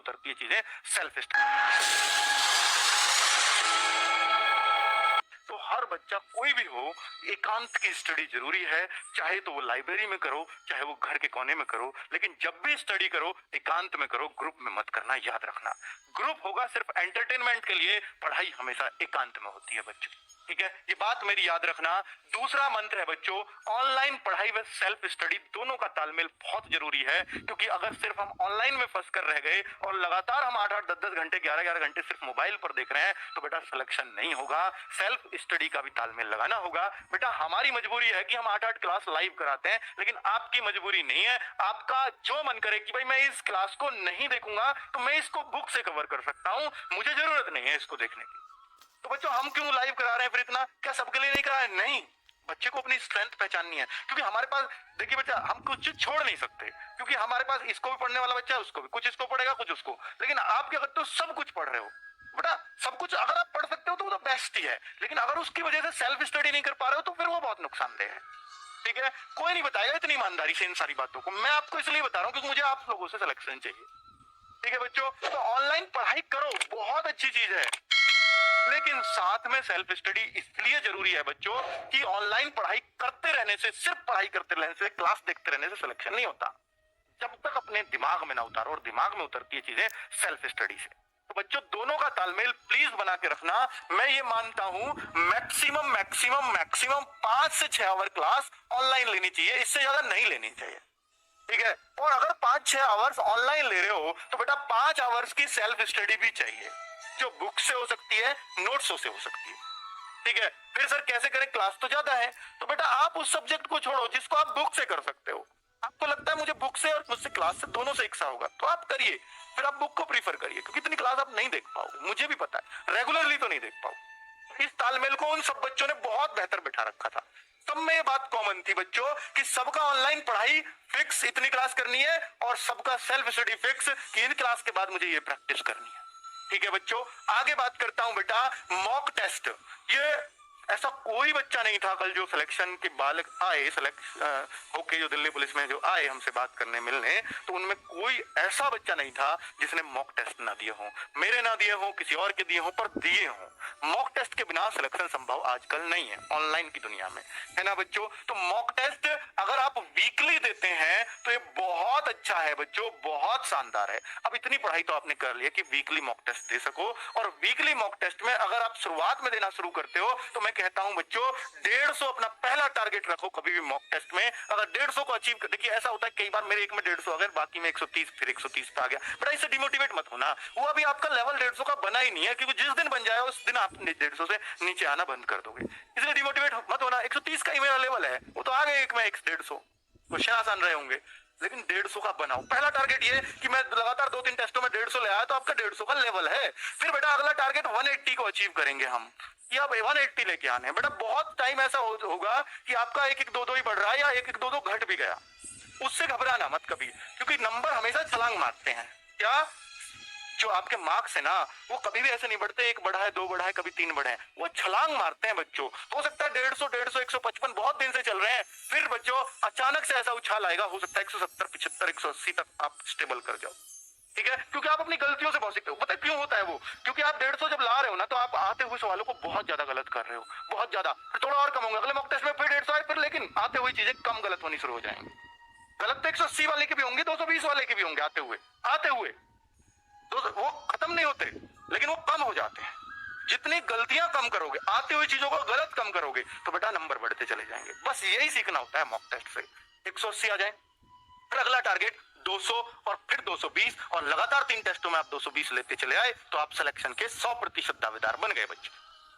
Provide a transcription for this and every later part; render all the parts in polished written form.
उतरती है चीजें सेल्फ स्टडी। तो हर बच्चा कोई भी हो, एकांत की स्टडी जरूरी है। चाहे तो वो लाइब्रेरी में करो, चाहे वो घर के कोने में करो, लेकिन जब भी स्टडी करो एकांत में करो, ग्रुप में मत करना, याद रखना। ग्रुप होगा सिर्फ एंटरटेनमेंट के लिए, पढ़ाई हमेशा एकांत में होती है बच्चों। ठीक है, ये बात मेरी याद रखना। दूसरा मंत्र है बच्चों, ऑनलाइन पढ़ाई व सेल्फ स्टडी दोनों का तालमेल बहुत जरूरी है, क्योंकि अगर सिर्फ हम ऑनलाइन में फंस कर रह गए और लगातार हम 8-8, 10-10 घंटे, 11-11 घंटे सिर्फ मोबाइल पर देख रहे हैं तो बेटा सिलेक्शन नहीं होगा। सेल्फ स्टडी का भी तालमेल लगाना होगा। बेटा हमारी मजबूरी है कि हम 8-8 क्लास लाइव कराते हैं, लेकिन आपकी मजबूरी नहीं है। आपका जो मन करे कि भाई मैं इस क्लास को नहीं देखूंगा तो मैं इसको बुक से कवर कर सकता हूं, मुझे जरूरत नहीं है इसको देखने की। तो बच्चों हम क्यों लाइव करा रहे हैं फिर इतना? क्या सबके लिए नहीं करा रहे? नहीं, बच्चे को अपनी स्ट्रेंथ पहचाननी है, क्योंकि हमारे पास देखिए बच्चा, हम कुछ चीज छोड़ नहीं सकते, क्योंकि हमारे पास इसको भी पढ़ने वाला बच्चा है, उसको भी कुछ इसको पढ़ेगा कुछ उसको। लेकिन आप क्या करते हो, सब कुछ पढ़ रहे हो। बेटा सब कुछ अगर आप पढ़ सकते हो तो वो तो बेस्ट ही है, लेकिन अगर उसकी वजह से सेल्फ स्टडी नहीं कर पा रहे हो तो फिर वो बहुत नुकसानदेह है। ठीक है, कोई नहीं बताएगा इतनी ईमानदारी से इन सारी बातों को, मैं आपको इसलिए बता रहा हूँ क्योंकि मुझे आप लोगों से सिलेक्शन चाहिए। ठीक है बच्चों, तो ऑनलाइन पढ़ाई करो, बहुत अच्छी चीज है, लेकिन साथ में सेल्फ स्टडी इसलिए जरूरी है बच्चों कि ऑनलाइन पढ़ाई करते रहने से, सिर्फ पढ़ाई करते रहने से, क्लास देखते रहने से सिलेक्शन नहीं होता, जब तक अपने दिमाग में ना उतारो, और दिमाग में उतरती है चीजें सेल्फ स्टडी से। तो बच्चों दोनों का तालमेल प्लीज बना के रखना। मैं ये मानता हूं मैक्सिमम मैक्सिमम मैक्सिमम 5 से 6 आवर क्लास ऑनलाइन लेनी चाहिए, इससे ज्यादा नहीं लेनी चाहिए। ठीक है, और अगर 5-6 आवर्स ऑनलाइन ले रहे हो तो बेटा 5 आवर्स की सेल्फ स्टडी भी चाहिए, जो बुक से हो सकती है, नोट्सों से हो सकती है। ठीक है, फिर सर कैसे करें, क्लास तो ज्यादा है, तो बेटा आप उस सब्जेक्ट को छोड़ो जिसको आप बुक से कर सकते हो। आपको लगता है मुझे बुक से और मुझसे क्लास से दोनों से इच्छा होगा, तो आप करिए, फिर आप बुक को प्रीफर करिए, क्योंकि इतनी क्लास आप नहीं देख पाओगे, मुझे भी पता है, रेगुलरली तो नहीं देख पाओगे। इस तालमेल को उन सब बच्चों ने बहुत बेहतर बिठा रखा था। सब में ये बात कॉमन थी बच्चों कि सबका ऑनलाइन पढ़ाई फिक्स, इतनी क्लास करनी है, और सबका सेल्फ स्टडी फिक्स कि इन क्लास के बाद मुझे ये प्रैक्टिस करनी है। ठीक है बच्चों, आगे बात करता हूं बेटा मॉक टेस्ट। ये ऐसा कोई बच्चा नहीं था कल जो सिलेक्शन के बालक आए, होके जो दिल्ली पुलिस में जो आए हमसे बात करने मिलने, तो उनमें कोई ऐसा बच्चा नहीं था जिसने मॉक टेस्ट ना दिए हों, मेरे ना दिए हों, किसी और के दिए हों, पर दिए हों। मॉक टेस्ट के बिना सिलेक्शन संभव आजकल नहीं है ऑनलाइन की दुनिया में, है ना बच्चों? तो मॉक टेस्ट अगर आप वीकली देते हैं तो ये बहुत अच्छा है बच्चों, बहुत शानदार है। अब इतनी पढ़ाई तो आपने कर ली है कि वीकली मॉक टेस्ट दे सको, और वीकली मॉक टेस्ट में अगर आप शुरुआत में देना शुरू करते हो तो मैं कहता हूं बच्चों 150 अपना पहला टारगेट रखो कभी भी मॉक टेस्ट में। अगर 150 को अचीव, देखिए ऐसा होता है कई बार मेरे एक में 150 आ गया, बाकी में 130, फिर 130 पे आ गया, बट इससे डिमोटिवेट मत होना, वो अभी आपका लेवल 150 का बना ही नहीं है, क्योंकि जिस दिन बन जाए उस दिन आप 150 से नीचे आना बंद कर दोगे, इसलिए डिमोटिवेट मत होना। 130 का ही मेरा लेवल है, वो तो आ गए एक में 150, क्वेश्चन आसान रहे होंगे, लेकिन 150 का बनाओ। पहला टारगेट ये कि मैं लगातार 2-3 टेस्टों में 150 ले आया तो आपका 150 का लेवल है। फिर बेटा अगला टारगेट 180 को अचीव करेंगे हम, या 180 लेके आने हैं। बेटा बहुत टाइम ऐसा होगा कि आपका 1-1-2-2 ही बढ़ रहा है, या 1-1-2-2 घट भी गया, उससे घबराना मत कभी, क्योंकि नंबर हमेशा छलांग मारते हैं। क्या जो आपके मार्क्स है ना, वो कभी भी ऐसे नहीं बढ़ते 1 बढ़ा है, 2 बढ़ा है, कभी 3 बढ़े हैं, वो छलांग मारते हैं बच्चों। तो हो सकता है 150, 155 बहुत दिन से चल रहे हैं, फिर बच्चों अचानक से ऐसा उछाल आएगा, हो सकता है 170, 75, 180 तक आप स्टेबल कर जाओ। ठीक है, क्योंकि आप अपनी गलतियों से बहुत सीखते हो। पता है क्यों होता है वो? क्योंकि आप 150 जब ला रहे हो ना, तो आप आते हुए सवालों को बहुत ज्यादा गलत कर रहे हो, बहुत ज्यादा। फिर थोड़ा और कम होगा, अगले मॉक टेस्ट में फिर 150 आए, फिर लेकिन आते हुए चीजें कम गलत होनी शुरू हो जाएंगी। गलत तो 180 वाले के भी होंगे, 220 वाले के भी होंगे, आते हुए तो वो खत्म नहीं होते, लेकिन वो कम हो जाते हैं। जितनी गलतियां कम करोगे, आते हुए चीजों को गलत कम करोगे, तो बेटा नंबर बढ़ते चले जाएंगे। बस यही सीखना होता है मॉक टेस्ट से। 180 आ जाए, फिर अगला टारगेट 200, और फिर 220, और लगातार 3 टेस्टों में आप 220 लेते चले आए तो आप सिलेक्शन के 100% दावेदार बन गए बच्चे।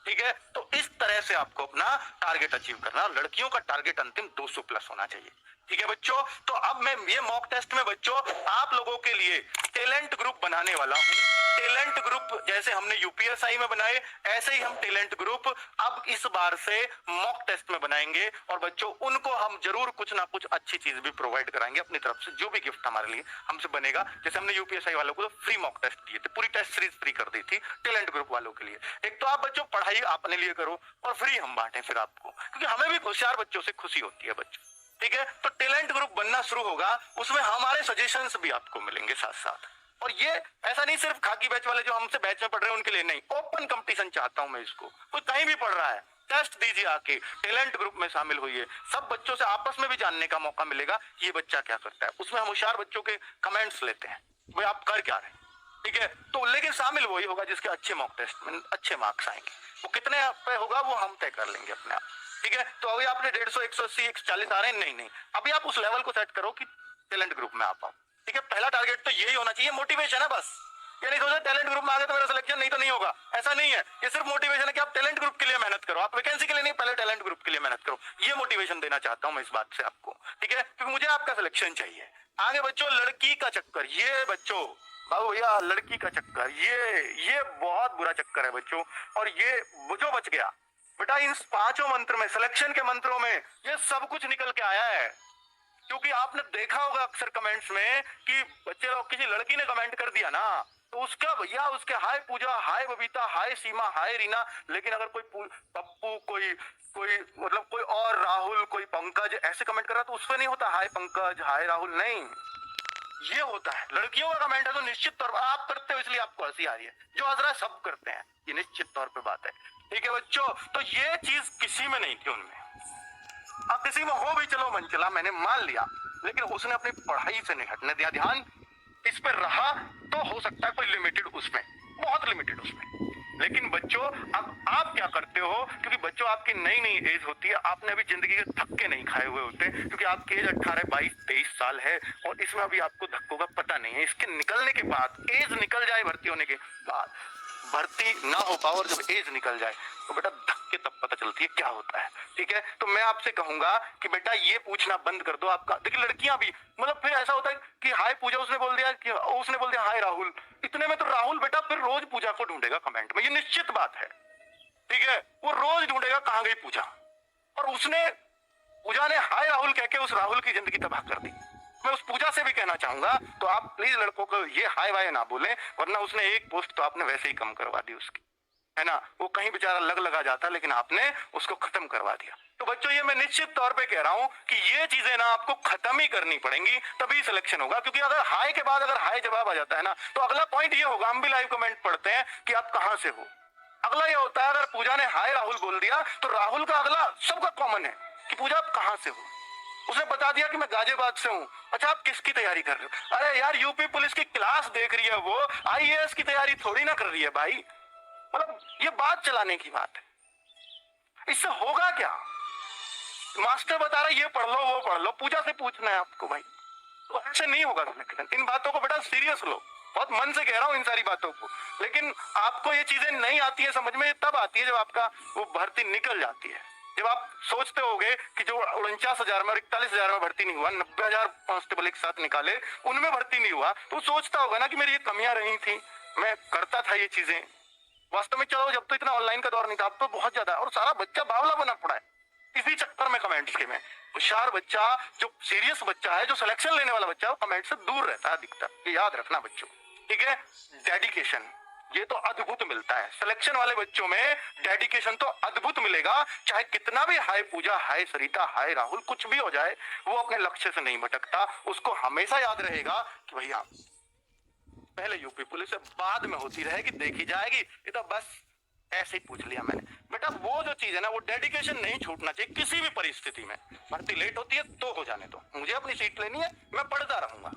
ठीक है, तो इस तरह से आपको अपना टारगेट अचीव करना। लड़कियों का टारगेट अंतिम 200 प्लस होना चाहिए। ठीक है बच्चों, तो अब मैं ये मॉक टेस्ट में बच्चों आप लोगों के लिए टैलेंट ग्रुप बनाने वाला हूं। टैलेंट ग्रुप जैसे हमने यूपीएसआई में बनाए, ऐसे ही हम टैलेंट ग्रुप अब इस बार से मॉक टेस्ट में बनाएंगे, और बच्चों उनको हम जरूर कुछ ना कुछ अच्छी चीज भी प्रोवाइड कराएंगे अपनी तरफ से, जो भी गिफ्ट हमारे लिए हमसे बनेगा। जैसे हमने यूपीएसआई वालों को तो फ्री मॉक टेस्ट दिए थे, पूरी टेस्ट सीरीज फ्री कर दी थी टैलेंट ग्रुप वालों के लिए। एक तो आप बच्चों पढ़ाई अपने लिए करो, और फ्री हम बांटे फिर आपको, क्योंकि हमें भी होशियार बच्चों से खुशी होती है बच्चों। ठीक है, तो टैलेंट ग्रुप बनना शुरू होगा, उसमें हमारे सजेशंस भी आपको मिलेंगे साथ साथ, और ये ऐसा नहीं सिर्फ खाकी बैच वाले जो हमसे बैच में पढ़ रहे हैं उनके लिए, नहीं, ओपन कंपटीशन चाहता हूं मैं इसको। कोई कहीं भी पढ़ रहा है, टेस्ट दीजिए आके, टैलेंट ग्रुप में शामिल होइए, सब बच्चों से आपस में भी जानने का मौका मिलेगा ये बच्चा क्या करता है। उसमें हम होशियार बच्चों के कमेंट्स लेते हैं, भाई आप कर क्या रहे हैं, ठीक है। तो लेकिन शामिल वही होगा जिसके अच्छे मॉक टेस्ट में अच्छे मार्क्स आएंगे। वो कितने पे होगा वो हम तय कर लेंगे अपने आप, ठीक है। तो अभी आपने 150, 180, 140 आ रहे हैं, नहीं नहीं, अभी आप उस लेवल को सेट करो कि टैलेंट ग्रुप में आ पाओ, ठीक है। पहला टारगेट तो यही होना चाहिए, मोटिवेशन है बस। ये नहीं सोचा टैलेंट ग्रुप में आ गए तो मेरा सिलेक्शन नहीं तो नहीं होगा, ऐसा नहीं है। ये सिर्फ मोटिवेशन है कि आप टैलेंट ग्रुप के लिए मेहनत करो, आप वैकेंसी के लिए नहीं, पहले टैलेंट ग्रुप के लिए मेहनत करो। ये मोटिवेशन देना चाहता हूं मैं इस बात से आपको, ठीक है, क्योंकि मुझे आपका सिलेक्शन चाहिए। आगे बच्चों, लड़की का चक्कर, ये बच्चों बाबू भैया लड़की का चक्कर, ये बहुत बुरा चक्कर है बच्चों। और ये जो बच गया बेटा, इन 5 मंत्र में, सिलेक्शन के मंत्रों में ये सब कुछ निकल के आया है। क्योंकि आपने देखा होगा अक्सर कमेंट्स में कि बच्चे लोग, किसी लड़की ने कमेंट कर दिया ना, तो उसका भैया उसके हाय पूजा, हाय बबीता, हाय सीमा, हाय रीना। लेकिन अगर कोई पप्पू, कोई कोई मतलब कोई और राहुल, कोई पंकज ऐसे कमेंट कर रहा तो उसमें नहीं होता हाय पंकज, हाय राहुल, नहीं, ये होता है लड़कियों का कमेंट है। तो निश्चित तौर पर आप करते हो इसलिए आपको हंसी आ रही है, जो हंस रहा है सब करते हैं, ये निश्चित तौर पे बात है, ठीक है बच्चों। तो ये चीज किसी में नहीं थी उनमें, अब किसी में हो भी चलो मन चला, मैंने मान लिया, लेकिन उसने अपनी पढ़ाई से नहीं हटने दिया, ध्यान इस पर रहा। तो हो सकता है कोई लिमिटेड उसमें, बहुत लिमिटेड उसमें। लेकिन बच्चों अब आप क्या करते हो, क्योंकि बच्चों आपकी नई नई एज होती है, आपने अभी जिंदगी के धक्के नहीं खाए हुए होते, क्योंकि आपकी एज 18, 22, 23 साल है और इसमें अभी आपको धक्कों का पता नहीं है। इसके निकलने के बाद, एज निकल जाए भर्ती होने के बाद, भर्ती ना हो पाओ और जब एज निकल जाए तो बेटा धक्के तब पता चलती है क्या होता है, ठीक है। तो मैं आपसे कहूंगा कि बेटा ये पूछना बंद कर दो आपका। देखिए लड़कियां भी, मतलब फिर ऐसा होता है कि हाय पूजा उसने बोल दिया, कि उसने बोल दिया हाय राहुल, इतने में तो राहुल बेटा फिर रोज पूजा को ढूंढेगा कमेंट में, ये निश्चित बात है, ठीक है। वो रोज ढूंढेगा कहां गई पूजा, और उसने, पूजा ने हाय राहुल कह के उस राहुल की जिंदगी तबाह कर दी। मैं उस पूजा से भी कहना चाहूंगा, तो आप प्लीज लड़कों को ये हाय वाय ना बोले, वरना उसने एक पोस्ट तो आपने वैसे ही कम करवा दी उसकी, है ना। वो कहीं बेचारा लगा जाता, लेकिन आपने उसको खत्म करवा दिया। तो बच्चों ये मैं निश्चित तौर पे कह रहा हूं कि ये चीजें ना आपको खत्म ही करनी पड़ेंगी, तभी सिलेक्शन होगा। क्योंकि अगर हाय के बाद अगर हाय जवाब आ जाता है ना, तो अगला पॉइंट ये होगा, हम भी लाइव कमेंट पढ़ते हैं कि आप कहां से हो। अगला ये होता है, अगर पूजा ने हाय राहुल बोल दिया तो राहुल का अगला सबका कॉमन है कि पूजा आप कहां से हो। उसने बता दिया कि मैं गाजियाबाद से हूँ। अच्छा आप किसकी तैयारी कर रहे हो? अरे यार यूपी पुलिस की क्लास देख रही है वो, आईएएस की तैयारी थोड़ी ना कर रही है भाई। मतलब ये बात चलाने की बात है, इससे होगा क्या? मास्टर बता रहा है ये पढ़ लो वो पढ़ लो, पूजा से पूछना है आपको भाई, तो ऐसे नहीं होगा सिलेक्शन। इन बातों को बेटा सीरियस लो, बहुत मन से कह रहा हूँ इन सारी बातों को। लेकिन आपको ये चीजें नहीं आती है समझ में, तब आती है जब आपका वो भर्ती निकल जाती है। जब आप सोचते होगे कि जो 49,000 में और 41,000 में भर्ती नहीं हुआ, 90,000 कांस्टेबल एक साथ निकाले, उनमें भर्ती नहीं हुआ, तो सोचता होगा ना कि मेरी ये कमियां रही थी, मैं करता था ये चीजें। वास्तव में चलो जब तो इतना ऑनलाइन का दौर नहीं था, अब तो बहुत ज्यादा, और सारा बच्चा बावला बना पड़ा है इसी चक्कर में कमेंट्स के में। होशियार बच्चा, जो सीरियस बच्चा है, जो सिलेक्शन लेने वाला बच्चा है, वो कमेंट से दूर रहता है अधिकतर, ये याद रखना बच्चों, ठीक है। डेडिकेशन ये तो अद्भुत मिलता है सिलेक्शन वाले बच्चों में, डेडिकेशन तो अद्भुत मिलेगा। चाहे कितना भी हाय पूजा, हाय सरिता, हाय राहुल कुछ भी हो जाए, वो अपने लक्ष्य से नहीं भटकता। उसको हमेशा याद रहेगा कि भैया पहले यूपी पुलिस से बाद में होती रहेगी, देखी जाएगी, ये तो बस ऐसे ही पूछ लिया मैंने। बेटा वो जो चीज है ना, वो डेडिकेशन नहीं छूटना चाहिए किसी भी परिस्थिति में। भर्ती लेट होती है तो हो जाने दो, मुझे अपनी सीट लेनी है, मैं पढ़ता रहूंगा।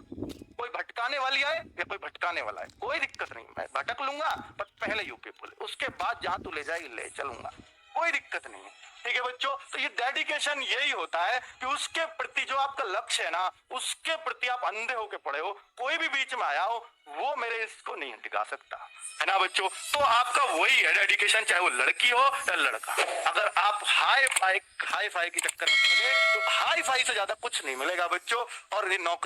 कोई भटकाने वाली आए या कोई भटकाने वाला है, कोई दिक्कत नहीं, मैं भटक लूंगा, पर पहले यूपी पुलिस, उसके बाद जहां तू ले जाएगी ले चलूंगा, कोई दिक्कत नहीं है, ठीक है बच्चों। तो ये डेडिकेशन यही होता है कि उसके प्रति जो आपका लक्ष्य है ना, उसके प्रति आप अंधे होके पड़े हो, कोई भी बीच में आया हो वो मेरे इसको नहीं टिका सकता, है ना बच्चों। तो आपका वही है डेडिकेशन, चाहे वो लड़की हो या लड़का। अगर आप हाई फाई की चक्कर में पड़ गए तो हाई फाई से ज्यादा कुछ नहीं मिलेगा बच्चों, और ये नौकरी